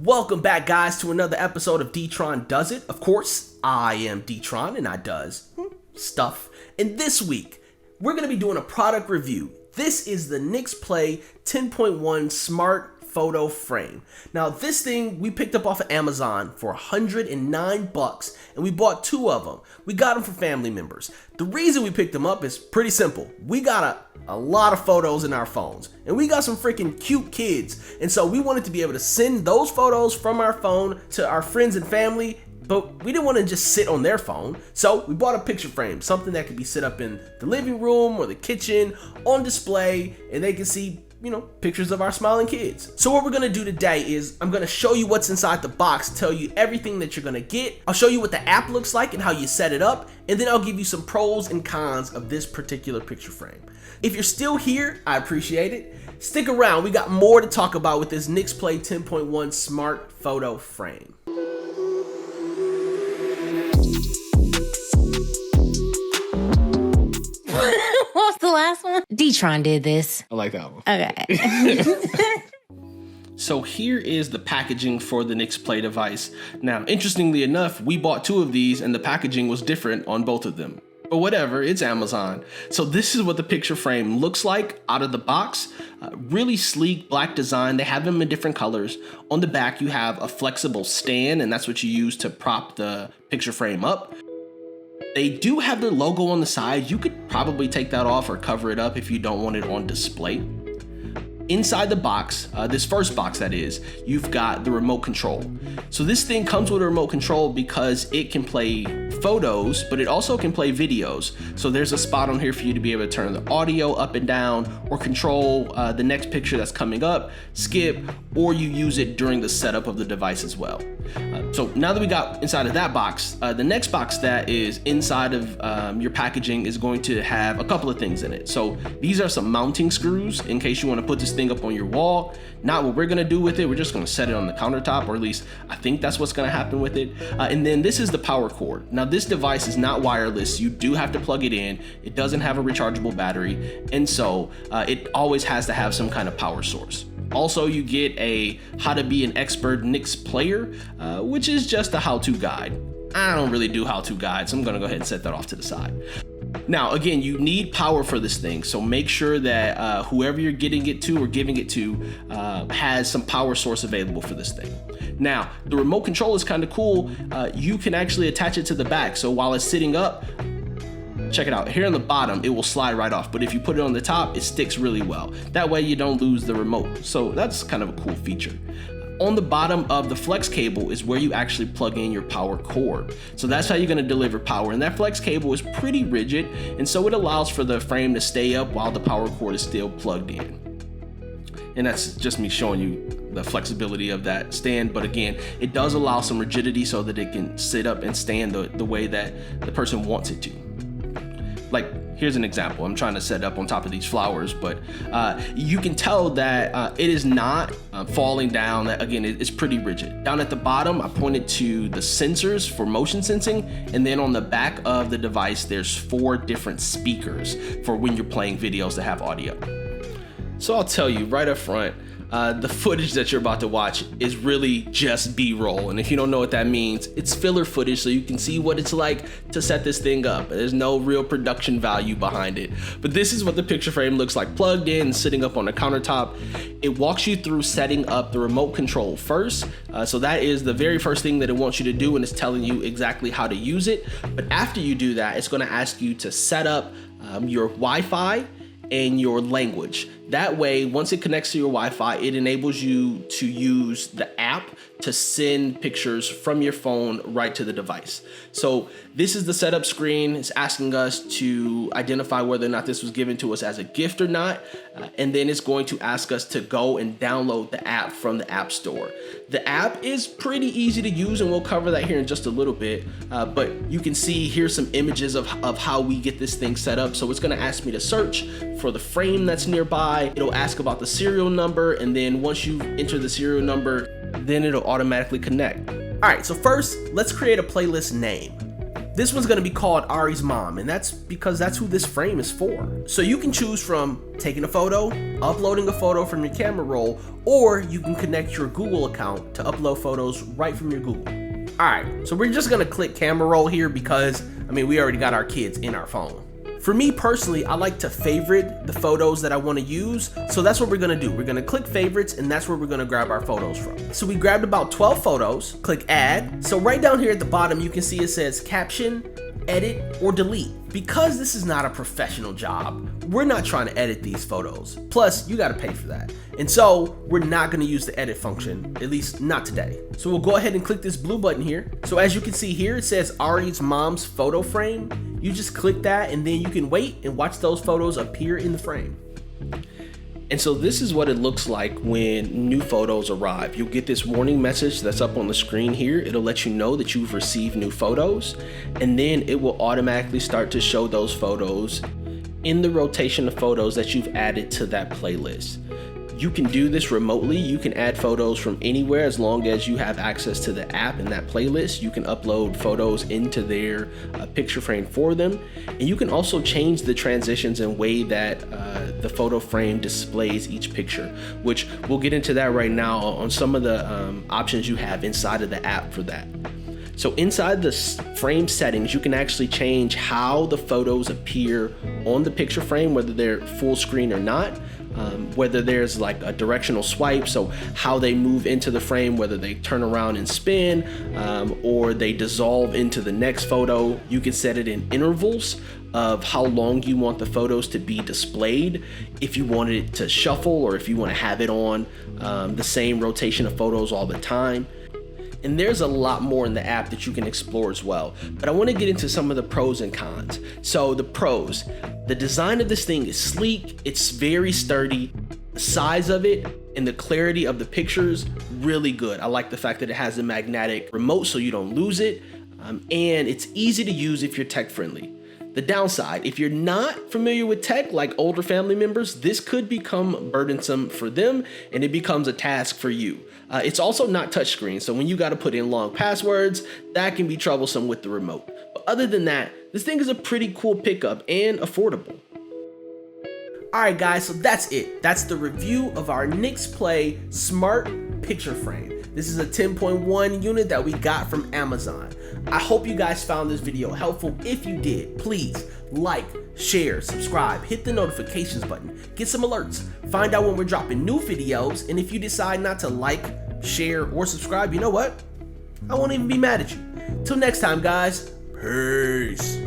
Welcome back, guys, to another episode of D-Tron Does It. Of course, I am D-Tron and I does stuff. And this week, we're going to be doing a product review. This is the Nixplay 10.1 Smart Photo Frame. Now, this thing we picked up off of Amazon for $109, and we bought two of them. We got them for family members. The reason we picked them up is pretty simple. We got a lot of photos in our phones, and we got some freaking cute kids, and so we wanted to be able to send those photos from our phone to our friends and family, but we didn't want to just sit on their phone. So we bought a picture frame, something that could be set up in the living room or the kitchen on display, and they can see, you know, pictures of our smiling kids. So what we're gonna do today is I'm gonna show you what's inside the box, tell you everything that you're gonna get. I'll show you what the app looks like and how you set it up, and then I'll give you some pros and cons of this particular picture frame. If you're still here, I appreciate it. Stick around, we got more to talk about with this Nixplay 10.1 Smart Photo Frame. What was the last one? D-Tron did this. I like that one. Okay. So here is the packaging for the Nixplay device. Now, interestingly enough, we bought two of these and the packaging was different on both of them. But whatever, it's Amazon. So this is what the picture frame looks like out of the box. Really sleek black design. They have them in different colors. On the back, you have a flexible stand, and that's what you use to prop the picture frame up. They do have their logo on the side. You could probably take that off or cover it up if you don't want it on display. Inside the box, this first box that is, you've got the remote control. So this thing comes with a remote control because it can play photos, but it also can play videos. So there's a spot on here for you to be able to turn the audio up and down or control the next picture that's coming up, skip, or you use it during the setup of the device as well. So now that we got inside of that box, the next box that is inside of your packaging is going to have a couple of things in it. So these are some mounting screws in case you want to put this thing up on your wall. Not what we're going to do with it. We're just going to set it on the countertop, or at least I think that's what's going to happen with it. And then this is the power cord. Now this device is not wireless. You do have to plug it in. It doesn't have a rechargeable battery. And so it always has to have some kind of power source. Also, you get a how to be an expert Nixplayer, which is just a how-to guide. I don't really do how-to guides, so I'm gonna go ahead and set that off to the side. Now, again, you need power for this thing, so make sure that whoever you're getting it to or giving it to has some power source available for this thing. Now, the remote control is kind of cool. You can actually attach it to the back, so while it's sitting up, check it out. Here on the bottom, it will slide right off, but if you put it on the top, it sticks really well. That way you don't lose the remote. So that's kind of a cool feature. On the bottom of the flex cable is where you actually plug in your power cord. So that's how you're gonna deliver power. And that flex cable is pretty rigid, and so it allows for the frame to stay up while the power cord is still plugged in. And that's just me showing you the flexibility of that stand. But again, it does allow some rigidity so that it can sit up and stand the way that the person wants it to. Like, here's an example. I'm trying to set up on top of these flowers, but you can tell that it is not falling down. Again, it's pretty rigid. Down at the bottom, I pointed to the sensors for motion sensing, and then on the back of the device, there's 4 different speakers for when you're playing videos that have audio. So I'll tell you right up front, the footage that you're about to watch is really just B-roll. And if you don't know what that means, it's filler footage so you can see what it's like to set this thing up. There's no real production value behind it. But this is what the picture frame looks like plugged in, sitting up on the countertop. It walks you through setting up the remote control first. So that is the very first thing that it wants you to do, and it's telling you exactly how to use it. But after you do that, it's gonna ask you to set up your Wi-Fi and your language. That way, once it connects to your Wi-Fi, it enables you to use the app to send pictures from your phone right to the device. So this is the setup screen. It's asking us to identify whether or not this was given to us as a gift or not. And then it's going to ask us to go and download the app from the App Store. The app is pretty easy to use, and we'll cover that here in just a little bit. But you can see here's some images of how we get this thing set up. So it's gonna ask me to search for the frame that's nearby. It'll ask about the serial number, and then once you enter the serial number, then it'll automatically connect. All right, so first, let's create a playlist name. This one's gonna be called Ari's mom, and that's because that's who this frame is for. So you can choose from taking a photo, uploading a photo from your camera roll, or you can connect your Google account to upload photos right from your Google. All right, so we're just gonna click camera roll here because, I mean, we already got our kids in our phone. For me personally, I like to favorite the photos that I want to use, so that's what we're gonna do. We're gonna click favorites, and that's where we're gonna grab our photos from. So we grabbed about 12 photos, click add. So right down here at the bottom, you can see it says caption, edit, or delete. Because this is not a professional job, we're not trying to edit these photos. Plus, you gotta pay for that. And so, we're not gonna use the edit function, at least not today. So we'll go ahead and click this blue button here. So as you can see here, it says Ari's mom's photo frame. You just click that and then you can wait and watch those photos appear in the frame. And so this is what it looks like when new photos arrive. You'll get this warning message that's up on the screen here. It'll let you know that you've received new photos, and then it will automatically start to show those photos in the rotation of photos that you've added to that playlist. You can do this remotely. You can add photos from anywhere as long as you have access to the app and that playlist. You can upload photos into their picture frame for them. And you can also change the transitions and way that the photo frame displays each picture, which we'll get into that right now on some of the options you have inside of the app for that. So inside the frame settings, you can actually change how the photos appear on the picture frame, whether they're full screen or not. Whether there's like a directional swipe, so how they move into the frame, whether they turn around and spin, or they dissolve into the next photo. You can set it in intervals of how long you want the photos to be displayed, if you wanted it to shuffle or if you want to have it on the same rotation of photos all the time. And there's a lot more in the app that you can explore as well. But I want to get into some of the pros and cons. So the pros, the design of this thing is sleek, it's very sturdy, the size of it and the clarity of the pictures, really good. I like the fact that it has a magnetic remote so you don't lose it, and it's easy to use if you're tech friendly. The downside, if you're not familiar with tech, like older family members, this could become burdensome for them and it becomes a task for you. It's also not touchscreen, so when you got to put in long passwords, that can be troublesome with the remote. But other than that, this thing is a pretty cool pickup and affordable. Alright guys, so that's it. That's the review of our Nixplay Smart Picture Frame. This is a 10.1 unit that we got from Amazon. I hope you guys found this video helpful. If you did, please like, share, subscribe, hit the notifications button, get some alerts, find out when we're dropping new videos, and if you decide not to like, share, or subscribe, you know what? I won't even be mad at you. Till next time, guys, peace.